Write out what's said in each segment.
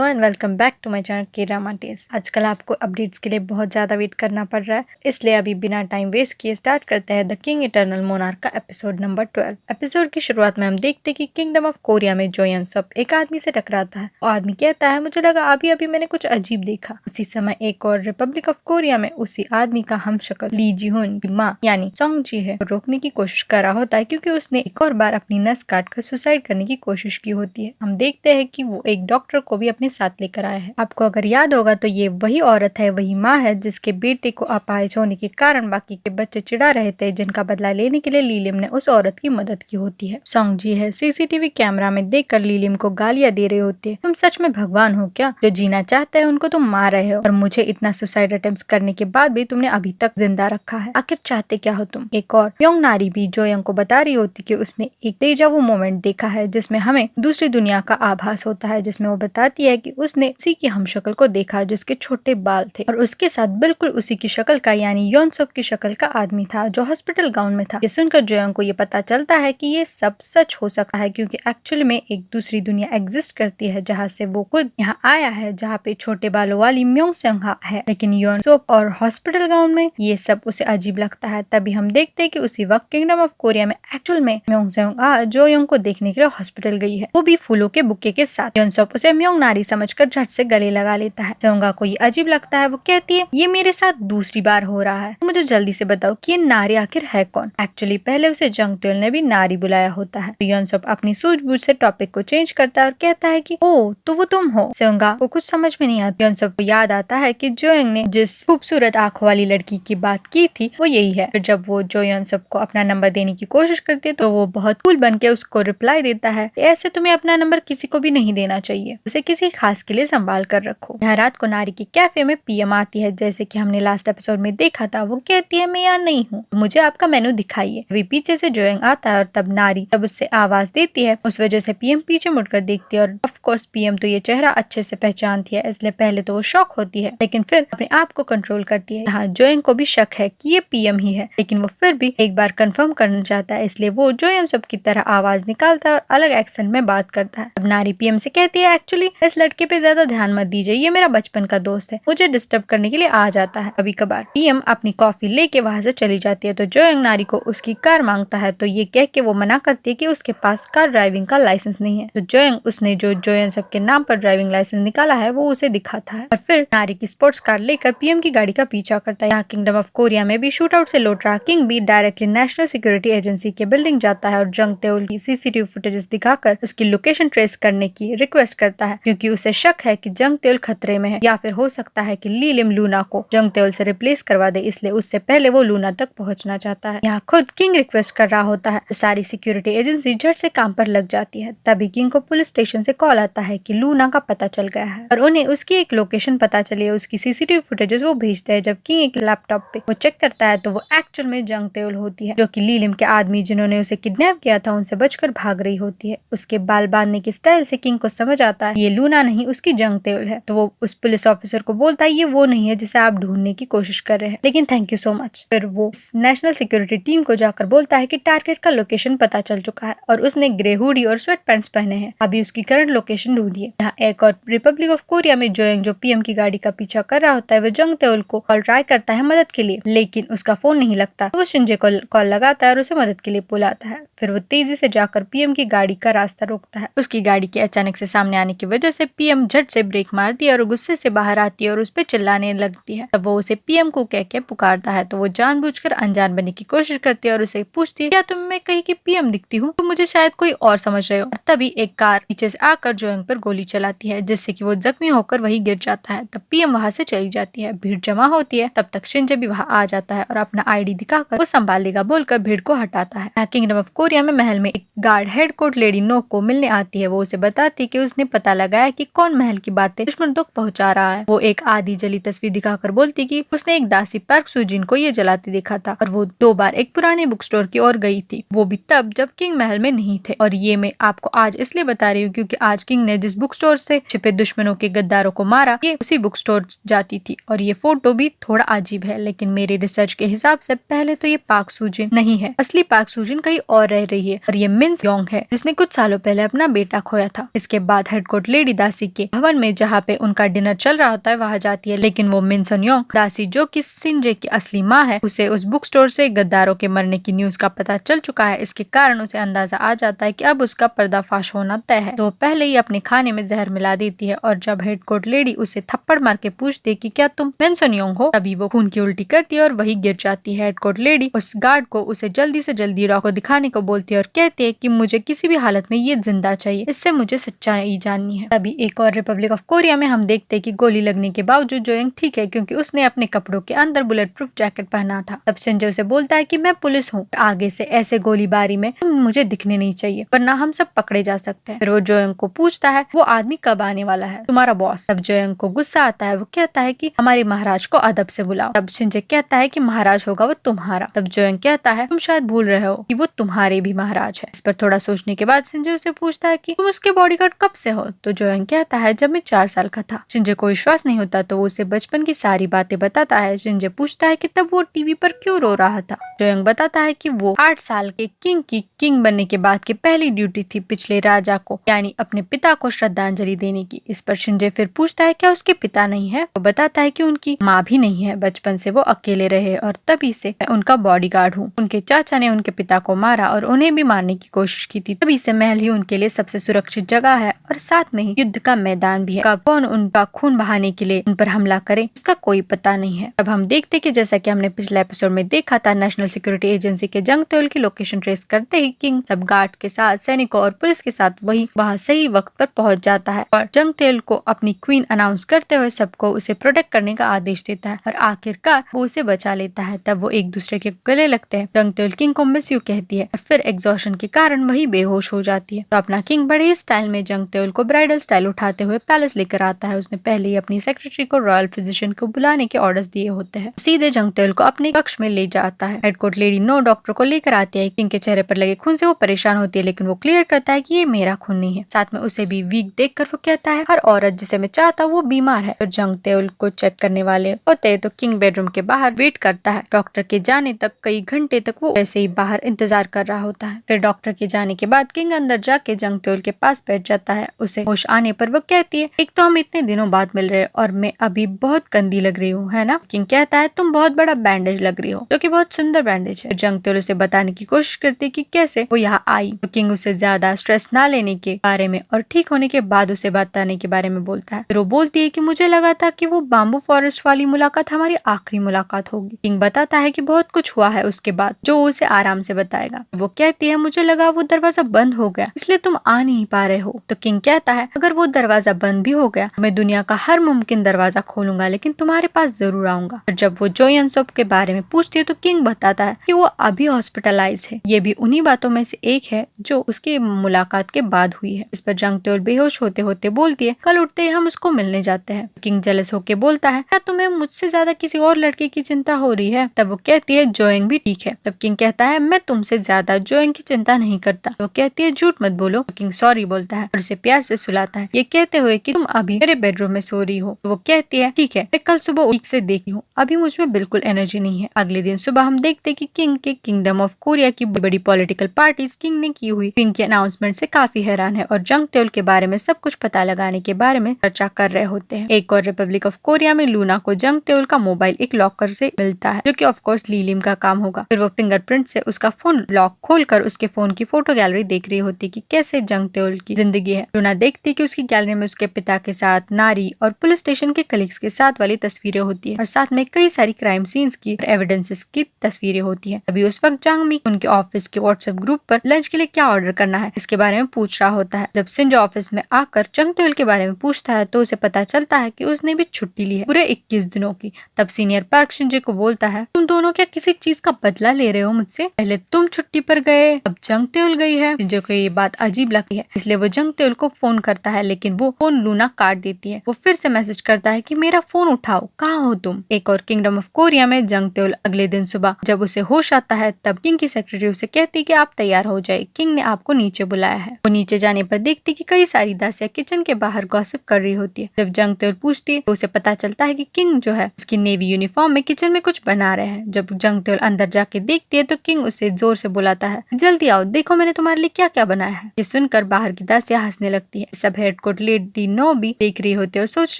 Hello and welcome back to my channel K drama test. आजकल आपको updates के लिए बहुत ज़्यादा वेट करना पड़ रहा है, इसलिए अभी बिना टाइम वेस्ट किए स्टार्ट करते हैं द किंग इटर्नल मोनार्क का एपिसोड नंबर 12। एपिसोड की शुरुआत में हम देखते हैं कि किंगडम ऑफ कोरिया में जो यन सब एक आदमी से टकराता है और आदमी कहता है, मुझे लगा अभी अभी मैंने कुछ अजीब देखा। उसी समय एक और रिपब्लिक ऑफ कोरिया में उसी आदमी का हमशक्ल ली जीहुन की माँ यानी सोंग जी है, रोकने की कोशिश कर रहा होता है क्योंकि उसने एक और बार अपनी नस काट कर सुसाइड करने की कोशिश की होती है। हम देखते हैं कि वो एक डॉक्टर को भी अपने साथ लेकर आया है। आपको अगर याद होगा तो ये वही औरत है, वही माँ है जिसके बेटे को अपाहिज होने के कारण बाकी के बच्चे चिढ़ा रहे थे, जिनका बदला लेने के लिए लीलिम ने उस औरत की मदद की होती है। सोंग जी है सीसीटीवी कैमरा में देखकर लीलिम को गालियां दे रही होती है, तुम सच में भगवान हो क्या? जो जीना चाहते हैं उनको तुम मार रहे हो और मुझे इतना सुसाइड अटेम्प्ट करने के बाद भी तुमने अभी तक जिंदा रखा है, आखिर चाहते क्या हो तुम? एक और योंग नारी भी जोयंग को बता रही होती कि उसने एक डेजावू मोमेंट देखा है जिसमें हमें दूसरी दुनिया का आभास होता है, जिसमें वो बताती है कि उसने उसी की हमशक्ल को देखा जिसके छोटे बाल थे और उसके साथ बिल्कुल उसी की शक्ल का यानी योनसोप की शक्ल का आदमी था जो हॉस्पिटल गाउन में था। ये सुनकर जोयंग को ये पता चलता है कि ये सब सच हो सकता है क्योंकि एक्चुअली में एक दूसरी दुनिया एग्जिस्ट करती है जहाँ से वो खुद यहाँ आया है, जहाँ पे छोटे बालों वाली म्योंग सेंग है, लेकिन योनसोप और हॉस्पिटल गाउन में ये सब उसे अजीब लगता है। तभी हम देखते हैं कि उसी वक्त किंगडम ऑफ कोरिया में एक्चुअल में म्योंग सेंग जोयंग को देखने के लिए हॉस्पिटल गई है, वो भी फूलों के बुके के साथ। योनसोप उसे म्योंग नारी समझकर झट से गले लगा लेता है। सेंगा को ये अजीब लगता है, वो कहती है ये मेरे साथ दूसरी बार हो रहा है, तो मुझे जल्दी से बताओ कि ये नारी आखिर है कौन? एक्चुअली पहले उसे जंग त्योल ने भी नारी बुलाया होता है। तो योनसोप अपनी सूझबूझ से टॉपिक को चेंज करता है और कहता है कि ओ तो वो तुम हो। सेंगा को कुछ समझ में नहीं आता। योनसोप को याद आता है कि जोयंग ने जिस खूबसूरत आंखों वाली लड़की की बात की थी वो यही है। फिर जब वो जो योनसोप को अपना नंबर देने की कोशिश करती है तो वो बहुत कूल बन के उसको रिप्लाई देता है, ऐसे तुम्हें अपना नंबर किसी को भी नहीं देना चाहिए, उसे किसी खास के लिए संभाल कर रखो। यहाँ रात को नारी के कैफे में पीएम आती है, जैसे कि हमने लास्ट एपिसोड में देखा था। वो कहती है मैं यहाँ नहीं हूँ, मुझे आपका मेनू दिखाइए। अभी पीछे से जोयंग आता है और तब नारी जब उससे आवाज देती है उस वजह से पीएम पीछे मुड़कर देखती है और ऑफ कोर्स पीएम तो ये चेहरा अच्छे से पहचानती है, इसलिए पहले तो वो शॉक होती है लेकिन फिर अपने आप को कंट्रोल करती है। यहाँ जोयंग को भी शक है कि ये पीएम ही है, लेकिन वो फिर भी एक बार कंफर्म करना चाहता है, इसलिए वो जोयंग सब की तरह आवाज निकालता है और अलग एक्सेंट में बात करता है। अब नारी पीएम से कहती है एक्चुअली इस लड़के पे ज्यादा ध्यान मत दीजिए, ये मेरा बचपन का दोस्त है, मुझे डिस्टर्ब करने के लिए आ जाता है कभी कभार। पीएम अपनी कॉफी लेके वहां से चली जाती है तो जोयंग नारी को उसकी कार मांगता है, तो ये कह के वो मना करती है कि उसके पास कार ड्राइविंग का लाइसेंस नहीं है। तो जोयंग उसने जो जोयंग सब के नाम पर ड्राइविंग लाइसेंस निकाला है वो उसे दिखाता है और फिर नारी की स्पोर्ट्स कार लेकर पीएम की गाड़ी का पीछा करता है। यहाँ किंगडम ऑफ कोरिया में भी शूट आउट से लौट रहा किंग भी डायरेक्टली नेशनल सिक्योरिटी एजेंसी के बिल्डिंग जाता है और जंग त्योल की सीसीटीवी फुटेजेस दिखाकर उसकी लोकेशन ट्रेस करने की रिक्वेस्ट करता है क्योंकि उसे शक है कि जंग त्योल खतरे में है या फिर हो सकता है कि लीलिम लूना को जंग त्योल से रिप्लेस करवा दे, इसलिए उससे पहले वो लूना तक पहुंचना चाहता है। यहाँ खुद किंग रिक्वेस्ट कर रहा होता है तो सारी सिक्योरिटी एजेंसी झट से काम पर लग जाती है। तभी किंग को पुलिस स्टेशन से कॉल आता है कि लूना का पता चल गया है और उन्हें उसकी एक लोकेशन पता चली है। उसकी सीसीटीवी फुटेजेस वो भेजते हैं। जब किंग एक लैपटॉप पे वो चेक करता है तो वो एक्चुअल में जंग त्योल होती है, जो कि लीलिम के आदमी जिन्होंने उसे किडनैप किया था उनसे बचकर भाग रही होती है। उसके बाल बांधने के स्टाइल से किंग को समझ आता है ये लूना नहीं उसकी जंग त्योल है, तो वो उस पुलिस ऑफिसर को बोलता है ये वो नहीं है जिसे आप ढूंढने की कोशिश कर रहे हैं, लेकिन थैंक यू सो मच। फिर वो नेशनल सिक्योरिटी टीम को जाकर बोलता है कि टारगेट का लोकेशन पता चल चुका है और उसने ग्रे हुडी और स्वेट पैंट्स पहने हैं, अभी उसकी करंट लोकेशन ढूंढिए। यहाँ एक और रिपब्लिक ऑफ कोरिया में जोयंग जो पीएम की गाड़ी का पीछा कर रहा होता है वो जंग त्योल को कॉल ट्राई करता है मदद के लिए, लेकिन उसका फोन नहीं लगता। वो शिंजे को कॉल लगाता है और उसे मदद के लिए बुलाता है। फिर वो तेजी से जाकर पीएम की गाड़ी का रास्ता रोकता है। उसकी गाड़ी के अचानक से सामने आने की वजह से पीएम झट से ब्रेक मारती है और गुस्से से बाहर आती है और उस पर चिल्लाने लगती है। तब वो उसे पीएम को कह के पुकारता है तो वो जानबूझकर अनजान बनने की कोशिश करती है और उसे पूछती है क्या तुम मैं कहीं की पीएम दिखती हूँ, तुम मुझे शायद कोई और समझ रहे हो। और तभी एक कार पीछे से आकर जोयंग पर गोली चलाती है जिससे कि वो जख्मी होकर वही गिर जाता है। तब पीएम वहां से चली जाती है। भीड़ जमा होती है, तब तक शिंजे भी वहां आ जाता है और अपना आईडी दिखाकर वो संभालेगा बोलकर भीड़ को हटाता है। किंगडम ऑफ कोरिया में महल में एक गार्ड हेड कोर्ट लेडी नोक को मिलने आती है। वो उसे बताती है कि उसने पता लगाया कि कौन महल की बातें दुश्मन तक पहुंचा रहा है। वो एक आधी जली तस्वीर दिखाकर बोलती कि उसने एक दासी पार्क सुजिन को ये जलाते देखा था और वो 2 बार एक पुराने बुक स्टोर की ओर गई थी, वो भी तब जब किंग महल में नहीं थे। और ये मैं आपको आज इसलिए बता रही हूँ क्योंकि आज किंग ने जिस बुक स्टोर से छिपे दुश्मनों के गद्दारों को मारा ये उसी बुक स्टोर जाती थी। और ये फोटो भी थोड़ा अजीब है, लेकिन मेरे रिसर्च के हिसाब से पहले तो ये पार्क सुजिन नहीं है, असली पार्क सुजिन कहीं और रह रही है और ये मिन्स योंग है जिसने कुछ सालों पहले अपना बेटा खोया था। इसके बाद हेड कोर्ट लेडी दासी के भवन में जहाँ पे उनका डिनर चल रहा होता है वहाँ जाती है, लेकिन वो मिन सन योंग दासी जो कि सिंजे की असली माँ है, उसे उस बुक स्टोर से गद्दारों के मरने की न्यूज का पता चल चुका है। इसके कारण उसे अंदाजा आ जाता है कि अब उसका पर्दाफाश होना तय है, तो पहले ही अपने खाने में जहर मिला देती है। और जब हेड कोर्ट लेडी उसे थप्पड़ मार के पूछती है कि क्या तुम मिन सन योंग हो, तभी वो खून की उल्टी करती है और वही गिर जाती है। हेड कोर्ट लेडी उस गार्ड को उसे जल्दी से जल्दी रॉक को दिखाने को बोलती है और कहती है कि मुझे किसी भी हालत में ये जिंदा चाहिए, इससे मुझे सच्चाई जाननी है। तभी एक और रिपब्लिक ऑफ कोरिया में हम देखते हैं कि गोली लगने के बावजूद जो यंग ठीक है, क्योंकि उसने अपने कपड़ों के अंदर बुलेट प्रूफ जैकेट पहना था। तब संजय उसे बोलता है कि मैं पुलिस हूँ, आगे से ऐसे गोलीबारी में मुझे दिखने नहीं चाहिए वरना हम सब पकड़े जा सकते हैं। फिर वो जोयंग को पूछता है वो आदमी कब आने वाला है, तुम्हारा बॉस। तब जोयंग को गुस्सा आता है, वो कहता है कि हमारे महाराज को अदब से बुलाओ। तब संजय कहता है कि महाराज होगा वो तुम्हारा। तब जोयंग कहता है तुम शायद भूल रहे हो कि वो तुम्हारे भी महाराज है। इस पर थोड़ा सोचने के बाद संजय उसे पूछता है कि तुम उसके बॉडीगार्ड कब से हो। तो जोयंग कहता है जब मैं 4 साल का था। संजय को विश्वास नहीं होता तो वो उसे बचपन की सारी बातें बताता है। संजय पूछता है कि तब वो टीवी पर क्यों रो रहा था। जोयंग बताता है कि वो 8 साल के किंग की किंग बनने के बाद की पहली ड्यूटी थी पिछले राजा को, यानी अपने पिता को श्रद्धांजलि देने की। इस पर संजय फिर पूछता है क्या उसके पिता नहीं है। वो बताता है कि उनकी माँ भी नहीं है, बचपन से वो अकेले रहे और तभी से मैं उनका बॉडीगार्ड हूँ। उनके चाचा ने उनके पिता को मारा और उन्हें भी मारने की कोशिश की थी, तभी से महल ही उनके लिए सबसे सुरक्षित जगह है और साथ में ही युद्ध का मैदान भी है। कब कौन उनका खून बहाने के लिए उन पर हमला करे इसका कोई पता नहीं है। अब हम देखते कि जैसा कि हमने पिछले एपिसोड में देखा था, नेशनल सिक्योरिटी एजेंसी के जंग तेल की लोकेशन ट्रेस करते ही किंग सब गार्ड के साथ, सैनिकों और पुलिस के साथ वहाँ सही वक्त पर पहुंच जाता है और जंग तेल को अपनी क्वीन अनाउंस करते हुए सबको उसे प्रोटेक्ट करने का आदेश देता है और आखिरकार वो उसे बचा लेता है। तब वो एक दूसरे के गले लगते हैं। जंग तेल किंग को मिस यू कहती है और फिर एग्जॉशन के कारण वही बेहोश हो जाती है। तो अपना किंग बड़े ही स्टाइल में जंग तेल को ब्राइडल स्टाइल उठाते हुए पैलेस लेकर आता है। उसने पहले ही अपनी सेक्रेटरी को रॉयल फिजिशियन को बुलाने के ऑर्डर्स दिए होते हैं। सीधे जंग तेल को अपने कक्ष में ले जाता है। Head court lady no doctor को लेकर आती है। किंग के चेहरे पर लगे खून से वो परेशान होती है, लेकिन वो क्लियर करता है कि ये मेरा खून नहीं है। साथ में उसे भी वीक देखकर वो कहता है हर औरत जिसे मैं चाहता हूँ वो बीमार है। तो जंग तेल को चेक करने वाले होते हैं तो किंग बेडरूम के बाहर वेट करता है। डॉक्टर के जाने तक कई घंटे तक वो ऐसे ही बाहर इंतजार कर रहा होता है। फिर डॉक्टर के जाने के बाद किंग अंदर जाके जंग तेल के पास बैठ जाता है। उसे होश आने पर वो कहती है एक तो हम इतने दिनों बाद मिल रहे हैं और मैं अभी बहुत गंदी लग रही हूँ, है ना। किंग कहता है तुम बहुत बड़ा बैंडेज लग रही हो, जो कि बहुत सुंदर बैंडेज है। जंग तेल उसे बताने की कोशिश करती है कि कैसे वो यहाँ आई। तो किंग उसे ज्यादा स्ट्रेस ना लेने के बारे में और ठीक होने के बाद उसे बताने के बारे में बोलता है। फिर वो बोलती है कि मुझे लगा था कि वो बाम्बू फॉरेस्ट वाली मुलाकात हमारी आखिरी मुलाकात होगी। किंग बताता है कि बहुत कुछ हुआ है उसके बाद जो उसे आराम से बताएगा। वो कहती है मुझे लगा वो दरवाजा बंद हो गया इसलिए तुम आ नहीं पा रहे हो। तो किंग कहता है अगर वो दरवाजा बंद भी हो गया मैं दुनिया का हर मुमकिन दरवाजा खोलूंगा, लेकिन तुम्हारे पास जरूर आऊंगा। जब वो जो यनसोप के बारे में पूछती है तो किंग बताता है कि वो अभी हॉस्पिटलाइज है। ये भी उन्हीं बातों में से एक है जो उसकी मुलाकात के बाद हुई है। इस पर जंग तेल बेहोश होते होते बोलती है कल उठते ही हम उसको मिलने जाते हैं। किंग जेलस होके बोलता है क्या तुम्हें मुझसे ज्यादा किसी और लड़के की चिंता हो रही है। तब वो कहती है जोयंग भी ठीक है। तब किंग कहता है मैं तुमसे ज्यादा जोयंग की चिंता नहीं करता। वो कहती है झूठ मत बोलो। तो किंग सॉरी बोलता है और उसे प्यार से सुलाता है, ये कहते हुए कि तुम अभी मेरे बेडरूम में सो रही हो। तो वो कहती है ठीक है मैं कल सुबह ठीक से देखी हूँ, अभी मुझ में बिल्कुल एनर्जी नहीं है। अगले दिन सुबह हम देखते कि किंग के किंगडम ऑफ कोरिया की बड़ी पॉलिटिकल पार्टीज किंग ने की हुई किंग के अनाउंसमेंट से काफी हैरान है और जंग तेल के बारे में सब कुछ पता लगाने के बारे में चर्चा कर रहे होते हैं। एक और रिपब्लिक ऑफ कोरिया में लूना को जंग तेल का मोबाइल एक लॉकर से मिलता है, जो कि ऑफ कोर्स लीलिम का काम होगा। फिर वो फिंगरप्रिंट से उसका फोन लॉक खोलकर उसके फोन की फोटो गैलरी देख रही होती कि कैसे जंग तेल की जिंदगी है। लूना देखती कि उसकी गैलरी में उसके पिता के साथ, नारी और पुलिस स्टेशन के कलीग्स के साथ वाली तस्वीरें होती है और साथ में कई सारी क्राइम सीन्स की एविडेंसेस की तस्वीरें होती है। अभी उस वक्त जांग मी उनके ऑफिस के व्हाट्सएप ग्रुप पर लंच के लिए क्या ऑर्डर करना है इसके बारे में पूछ रहा होता है। जब सिंज ऑफिस में आकर जंग तेल के बारे में पूछता है तो उसे पता चलता है कि उसने भी छुट्टी ली है पूरे 21 दिनों की। तब सीनियर पार्क शिंजे को बोलता है तुम दोनों क्या किसी चीज का बदला ले रहे हो मुझसे, पहले तुम छुट्टी पर गए अब जंग तेल गई है। शिंजे को ये बात अजीब लगती है इसलिए वो जंग तेल को फोन करता है, लेकिन वो फोन लूना काट देती है। वो फिर से मैसेज करता है कि मेरा फोन उठाओ, कहाँ हो तुम। एक और किंगडम ऑफ कोरिया में जंग तेल अगले दिन सुबह जब जब उसे होश आता है तब किंग की सेक्रेटरी उसे कहती कि आप तैयार हो जाए, किंग ने आपको नीचे बुलाया है। वो नीचे जाने पर देखती कि कई सारी दासियां किचन के बाहर गॉसिप कर रही होती है। जब जंग तेल पूछती है तो उसे पता चलता है कि किंग जो है उसकी नेवी यूनिफॉर्म में किचन में कुछ बना रहे हैं। जब जंग तेल अंदर जाके देखती है तो किंग उसे जोर से बुलाता है, जल्दी आओ, देखो मैंने तुम्हारे लिए क्या क्या बनाया है। ये सुनकर बाहर की दासियां हंसने लगती है। सब हेडकोट लेडी नो भी देख रही होती है और सोच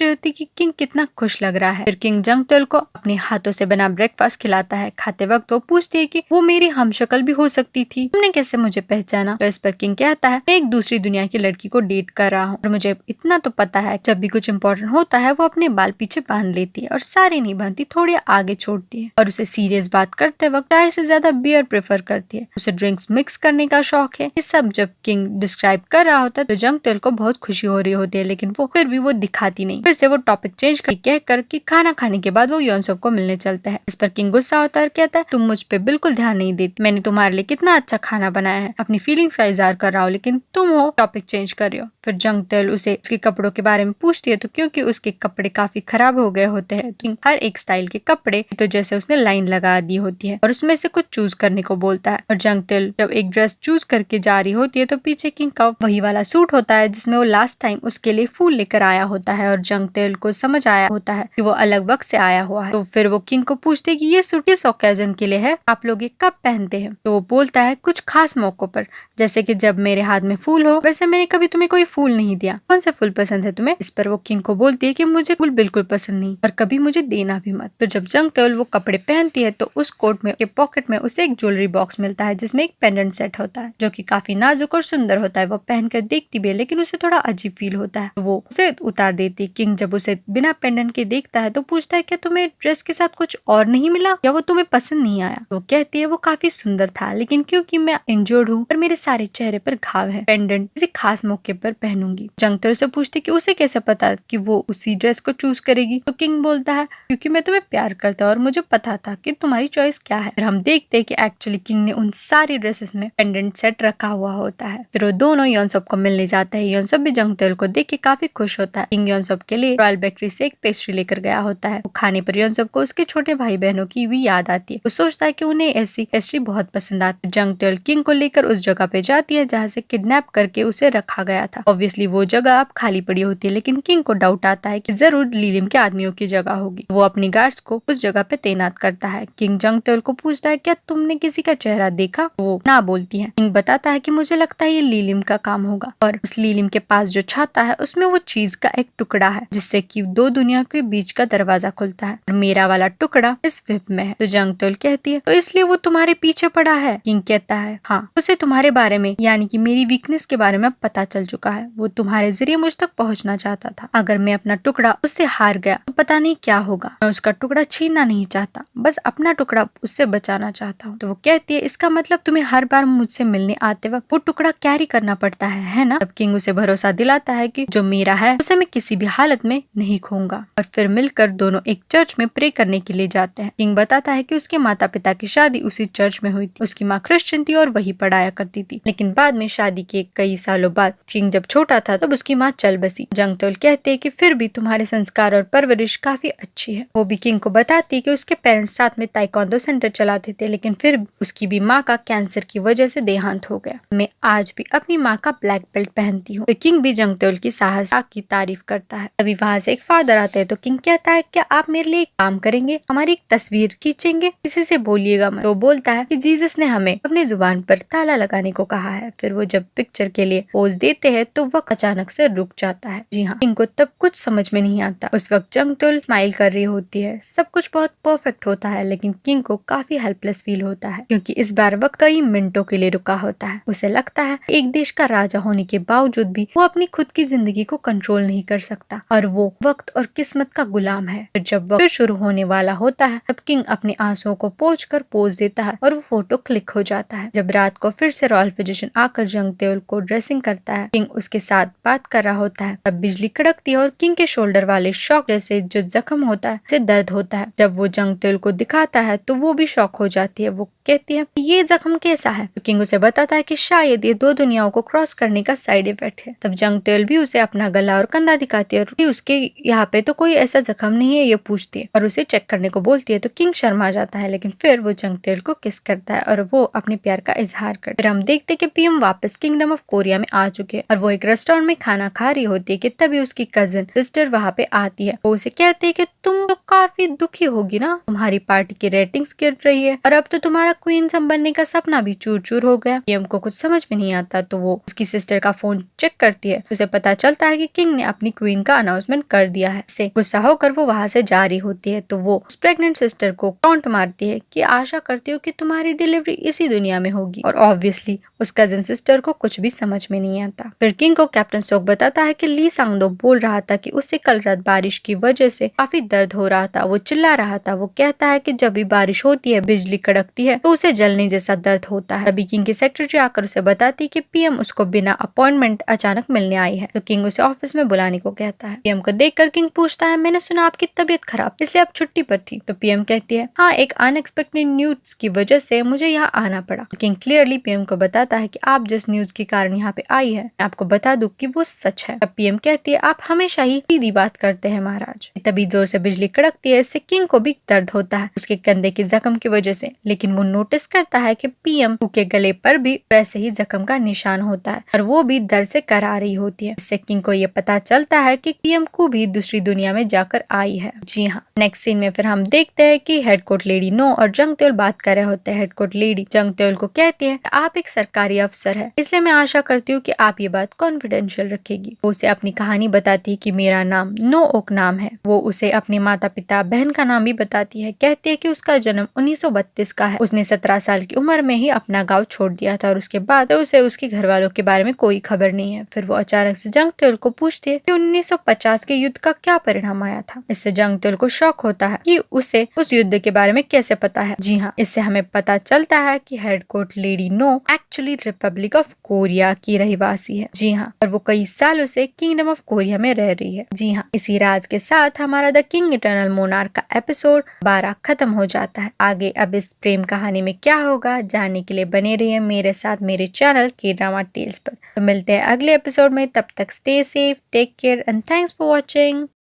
रही होती कि किंग कितना खुश लग रहा है। फिर किंग जंग तेल को अपने हाथों से बना ब्रेकफास्ट खिलाता है। खाते वक्त वो पूछती है कि वो मेरी हमशक्ल भी हो सकती थी, तुमने कैसे मुझे पहचाना। तो इस पर किंग कहता है, मैं एक दूसरी दुनिया की लड़की को डेट कर रहा हूँ और मुझे इतना तो पता है जब भी कुछ इम्पोर्टेंट होता है वो अपने बाल पीछे बांध लेती है और सारे नहीं बांधती, थोड़ी आगे छोड़ती है और उसे सीरियस बात करते वक्त चाय से ज्यादा बियर प्रेफर करती है। उसे ड्रिंक्स मिक्स करने का शौक है। ये सब जब किंग डिस्क्राइब कर रहा होता है तो जंग तेल को बहुत खुशी हो रही होती है, लेकिन वो फिर भी वो दिखाती नहीं। फिर से वो टॉपिक चेंज कहकर कि खाना खाने के बाद वो योनसोब को मिलने चलता है। इस पर किंग गुस्सा होता है और कहता है, तुम मुझ पे बिल्कुल ध्यान नहीं देती, मैंने तुम्हारे लिए कितना अच्छा खाना बनाया है, अपनी फीलिंग्स का इजहार कर रहा हूँ, लेकिन तुम हो टॉपिक चेंज कर रहे हो। फिर जंग तेल उसे उसके कपड़ों के बारे में पूछती है तो क्योंकि उसके कपड़े काफी खराब हो गए होते हैं तो हर एक स्टाइल के कपड़े तो जैसे उसने लाइन लगा दी होती है और उसमें से कुछ चूज करने को बोलता है। और जंग तेल जब एक ड्रेस चूज करके जा रही होती है तो पीछे किंग का वही वाला सूट होता है जिसमें वो लास्ट टाइम उसके लिए फूल लेकर आया होता है और जंग तेल को समझ आया होता है कि वो अलग वक्त से आया हुआ है। तो फिर वो किंग को पूछते है कि ये सूट किस ओकेजन के लिए है, आप लोग ये कब पहनते हैं। तो वो बोलता है, कुछ खास मौकों पर, जैसे कि जब मेरे हाथ में फूल हो। वैसे मैंने कभी तुम्हें कोई फूल नहीं दिया, कौन सा फूल पसंद है तुम्हें। इस पर वो किंग को बोलती है कि मुझे फूल बिल्कुल पसंद नहीं और कभी मुझे देना भी मत। फिर जब जंग तेल वो कपड़े पहनती है तो उस कोट में के पॉकेट में उसे एक ज्वेलरी बॉक्स मिलता है जिसमें एक पेंडेंट सेट होता है जो कि काफी नाजुक और सुंदर होता है। वो पहनकर देखती भी है लेकिन उसे थोड़ा अजीब फील होता है, तो वो उसे उतार देती है। किंग जब उसे बिना पेंडेंट के देखता है तो पूछता है, क्या तुम्हें ड्रेस के साथ कुछ और नहीं मिला या वो तुम्हें पसंद नहीं आया। वो कहती है, वो काफी सुंदर था लेकिन क्योंकि मैं इंजर्ड हूँ और मेरे सारे चेहरे पर घाव है, पेंडेंट किसी खास मौके पर पहनूंगी। जंग तेल से पूछती कि उसे कैसे पता कि वो उसी ड्रेस को चूज करेगी। तो किंग बोलता है, क्योंकि मैं तुम्हें प्यार करता और मुझे पता था कि तुम्हारी चॉइस क्या है। फिर हम देखते हैं कि एक्चुअली किंग ने उन सारी ड्रेसेस में पेंडेंट सेट रखा हुआ होता है। फिर वो दोनों योनसोब को मिलने जाता है। योनसोब भी जंग तेल को देख के काफी खुश होता है। किंग योनसोब के लिए रॉयल बेकरी से एक पेस्ट्री लेकर गया होता है। वो खाने पर योनसोब को उसके छोटे भाई बहनों की भी याद आती है। वो सोचता है कि उन्हें ऐसी पेस्ट्री बहुत पसंद आती है। जंग तेल किंग को लेकर उस जगह पे जाती है जहाँ से किडनैप करके उसे रखा गया था। ऑब्वियसली वो जगह अब खाली पड़ी होती है, लेकिन किंग को डाउट आता है कि जरूर लीलिम के आदमियों की जगह होगी। वो अपने गार्ड्स को उस जगह पे तैनात करता है। किंग जंग तेल को पूछता है, क्या तुमने किसी का चेहरा देखा। वो ना बोलती है। किंग बताता है कि मुझे लगता है ये लीलिम का काम होगा और उस लीलिम के पास जो छाता है उसमें वो चीज का एक टुकड़ा है जिससे कि दो दुनिया के बीच का दरवाजा खुलता है और मेरा वाला टुकड़ा इस विप में है। तो जंग तेल कहती है, तो इसलिए वो तुम्हारे पीछे पड़ा है। किंग कहता है, हाँ, उसे तुम्हारे बारे में यानी कि मेरी वीकनेस के बारे में पता चल चुका है। वो तुम्हारे जरिए मुझ तक पहुंचना चाहता था। अगर मैं अपना टुकड़ा उससे हार गया तो पता नहीं क्या होगा। मैं उसका टुकड़ा छीनना नहीं चाहता, बस अपना टुकड़ा उससे बचाना चाहता हूँ। तो वो कहती है, इसका मतलब तुम्हें हर बार मुझसे मिलने आते वक्त वो टुकड़ा कैरी करना पड़ता है ना। तब किंग उसे भरोसा दिलाता है कि जो मेरा है उसे मैं किसी भी हालत में नहीं खोऊंगा। और फिर मिलकर दोनों एक चर्च में प्रे करने के लिए जाते हैं। किंग बताता है कि उसके माता पिता की शादी उसी चर्च में हुई थी। उसकी माँ क्रिश्चियन थी और वही पढ़ाया करती थी, लेकिन बाद में शादी के कई सालों बाद किंग जब छोटा था तब उसकी माँ चल बसी। जंग तेल कहते हैं कि फिर भी तुम्हारे संस्कार और परवरिश काफी अच्छी है। वो भी किंग को बताती है कि उसके पेरेंट्स साथ में ताइक्वांडो सेंटर चलाते थे, लेकिन फिर उसकी भी माँ का कैंसर की वजह से देहांत हो गया। मैं आज भी अपनी माँ का ब्लैक बेल्ट पहनती हूँ। तो किंग भी जंग तेल की साहस की तारीफ करता है। अभी वहाँ से एक फादर आता है तो किंग कहता है, क्या आप मेरे लिए एक काम करेंगे, हमारी एक तस्वीर खींचेंगे, किसी से बोलिएगा मत। तो बोलता है कि जीसस ने हमें अपने जुबान पर ताला लगाने को कहा है। फिर वो जब पिक्चर के लिए पोज देते हैं तो वक्त अचानक से रुक जाता है। जी हाँ, किंग को तब कुछ समझ में नहीं आता। उस वक्त जंग तेल स्माइल कर रही होती है, सब कुछ बहुत परफेक्ट होता है, लेकिन किंग को काफी हेल्पलेस फील होता है क्योंकि इस बार वक्त कई मिनटों के लिए रुका होता है। उसे लगता है एक देश का राजा होने के बावजूद भी वो अपनी खुद की जिंदगी को कंट्रोल नहीं कर सकता और वो वक्त और किस्मत का गुलाम है। फिर जब वक्त शुरू होने वाला होता है तब किंग अपने आंसुओं को पोंछ कर पोज देता है और वो फोटो क्लिक हो जाता है। जब रात को फिर से रॉयल फिजिशियन आकर जंग तेल को ड्रेसिंग करता है, किंग उसके साथ बात कर रहा होता है, तब बिजली कड़कती है और किंग के शोल्डर वाले शॉक जैसे जो जख्म होता है उसे दर्द होता है। जब वो जंग तेल को दिखाता है तो वो भी शॉक हो जाती है। वो कहती है ये जख्म कैसा है? तो किंग उसे बताता है कि शायद ये दो दुनियाओं को क्रॉस करने का साइड इफेक्ट है। तब जंग तेल भी उसे अपना गला और कंधा दिखाती है और उसके यहाँ पे तो कोई ऐसा जख्म नहीं है ये पूछती है और उसे चेक करने को बोलती है। तो किंग शर्मा जाता है, लेकिन फिर वो जंग तेल को किस करता है और वो अपने प्यार का इजहार करता है। फिर हम देखते कि पीएम वापस किंगडम ऑफ कोरिया में आ चुके हैं और वो एक रेस्टोरेंट में खाना खा रही होती है कि तभी उसकी कजिन सिस्टर वहाँ पे आती है। वो उसे कहती है कि तुम तो काफी दुखी होगी ना, तुम्हारी पार्टी की रेटिंग्स गिर रही है और अब तो तुम्हारा क्वीन बनने का सपना भी चूर चूर हो गया। पीएम को कुछ समझ में नहीं आता तो वो उसकी सिस्टर का फोन चेक करती है। उसे पता चलता है कि किंग ने अपनी क्वीन का अनाउंसमेंट कर दिया है। इससे गुस्सा होकर वो वहाँ से जा रही होती है तो वो उस प्रेग्नेंट सिस्टर को टॉन्ट मारती है कि आशा करती हूँ कि तुम्हारी डिलीवरी इसी दुनिया में होगी। और ऑब्वियसली उस कजिन सिस्टर को कुछ भी समझ में नहीं आता। फिर किंग को कैप्टन सोक बताता है कि ली सांगदो बोल रहा था कि उससे कल रात बारिश की वजह से काफी दर्द हो रहा था। वो चिल्ला रहा था। वो कहता है कि जब भी बारिश होती है बिजली कड़कती है तो उसे जलने जैसा दर्द होता है। तभी किंग की सेक्रेटरी आकर उसे बताती कि पीएम उसको बिना अपॉइंटमेंट अचानक मिलने आई है। तो किंग उसे ऑफिस में बुलाने को कहता है। पीएम को देखकर किंग पूछता है मैंने सुना आपकी तबीयत खराब इसलिए आप छुट्टी पर थी। तो पीएम कहती है हाँ, एक अनएक्सपेक्टेड न्यूज की वजह से मुझे यहाँ आना पड़ा। किंग क्लियरली पीएम को बताता है कि आप जिस न्यूज के कारण यहाँ पे आई है मैं आपको बता दूं कि वो सच है। अब पीएम कहती है आप हमेशा ही सीधी बात करते हैं महाराज। तभी जोर से बिजली कड़कती है। इससे किंग को भी दर्द होता है उसके कंधे के जख्म की वजह से, लेकिन वो नोटिस करता है कि पीएम के गले पर भी वैसे ही जख्म का निशान होता है और वो भी दर्द से करा रही होती है। इससे किंग को ये पता चलता है कि पीएम को भी दूसरी दुनिया में जाकर आई है। जी हाँ, नेक्स्ट सीन में फिर हम देखते हैं कि हेड कोर्ट लेडी नो और जंग तेल बात कर रहे होते हैं। हेड कोर्ट लेडी जंग तेल को कहती है आप एक सरकारी अफसर है इसलिए मैं आशा करती हूँ कि आप ये बात कॉन्फिडेंशियल रखेगी। वो उसे अपनी कहानी बताती है कि मेरा नाम नो ओक नाम है। वो उसे अपने माता पिता बहन का नाम भी बताती है। कहती है कि उसका जन्म 1932 का है। उसने 17 साल की उम्र में ही अपना गाँव छोड़ दिया था और उसके बाद तो उसे उसके घर वालों के बारे में कोई खबर नहीं है। फिर वो अचानक से जंग तेल को पूछती है कि 1950 के युद्ध का क्या परिणाम आया था। इससे जंग तेल को शौक होता है कि उसे उस युद्ध के बारे में कैसे पता है। जी हाँ, इससे हमें पता चलता है कि head court lady no actually Republic of Korea की रहवासी है। जी हाँ, और वो कई सालों से किंगडम ऑफ कोरिया में रह रही है। जी हाँ, इसी राज के साथ हमारा द किंग इटर्नल मोनार्क का एपिसोड 12 खत्म हो जाता है। आगे अब इस प्रेम कहानी में क्या होगा जानने के लिए बने रहिए मेरे साथ मेरे चैनल के ड्रामा टेल्स पर। तो मिलते हैं अगले एपिसोड में, तब तक stay safe, take care and thanks for watching.